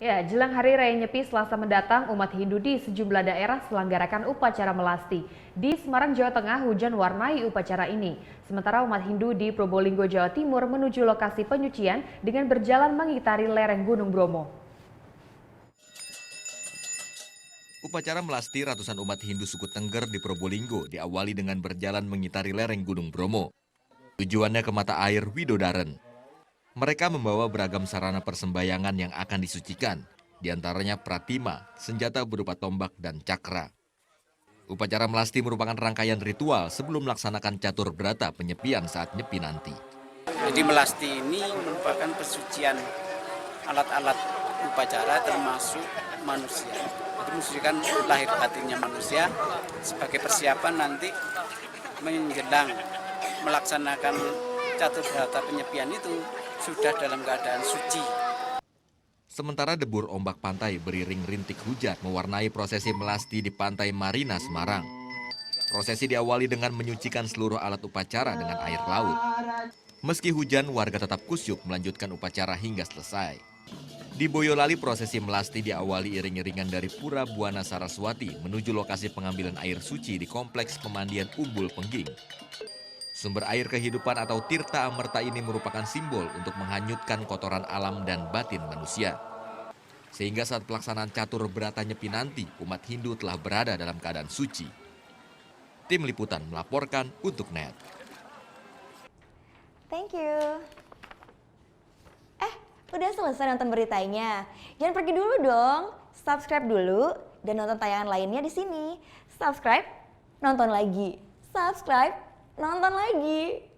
Ya, jelang Hari Raya Nyepi Selasa mendatang, umat Hindu di sejumlah daerah selenggarakan upacara melasti. Di Semarang, Jawa Tengah, hujan warnai upacara ini. Sementara umat Hindu di Probolinggo, Jawa Timur menuju lokasi penyucian dengan berjalan mengitari lereng Gunung Bromo. Upacara melasti ratusan umat Hindu suku Tengger di Probolinggo diawali dengan berjalan mengitari lereng Gunung Bromo. Tujuannya ke mata air Widodaren. Mereka membawa beragam sarana persembayangan yang akan disucikan, diantaranya pratima, senjata berupa tombak dan cakra. Upacara melasti merupakan rangkaian ritual sebelum melaksanakan catur berata penyepian saat nyepi nanti. Jadi melasti ini merupakan pesucian alat-alat upacara termasuk manusia. Itu mensucikan lahir batinnya manusia sebagai persiapan nanti menjelang melaksanakan catur berata penyepian itu sudah dalam keadaan suci. Sementara debur ombak pantai beriring rintik hujan mewarnai prosesi melasti di Pantai Marina, Semarang. Prosesi diawali dengan menyucikan seluruh alat upacara dengan air laut. Meski hujan, warga tetap kusyuk melanjutkan upacara hingga selesai. Di Boyolali, prosesi melasti diawali iring-iringan dari Pura Buana Saraswati menuju lokasi pengambilan air suci di Kompleks Pemandian Umbul Pengging. Sumber air kehidupan atau tirta amerta ini merupakan simbol untuk menghanyutkan kotoran alam dan batin manusia. Sehingga saat pelaksanaan catur berata nyepi nanti, umat Hindu telah berada dalam keadaan suci. Tim Liputan melaporkan untuk NET. Thank you. Udah selesai nonton beritanya? Jangan pergi dulu dong. Subscribe dulu dan nonton tayangan lainnya di sini. Subscribe, nonton lagi. Subscribe, nonton lagi.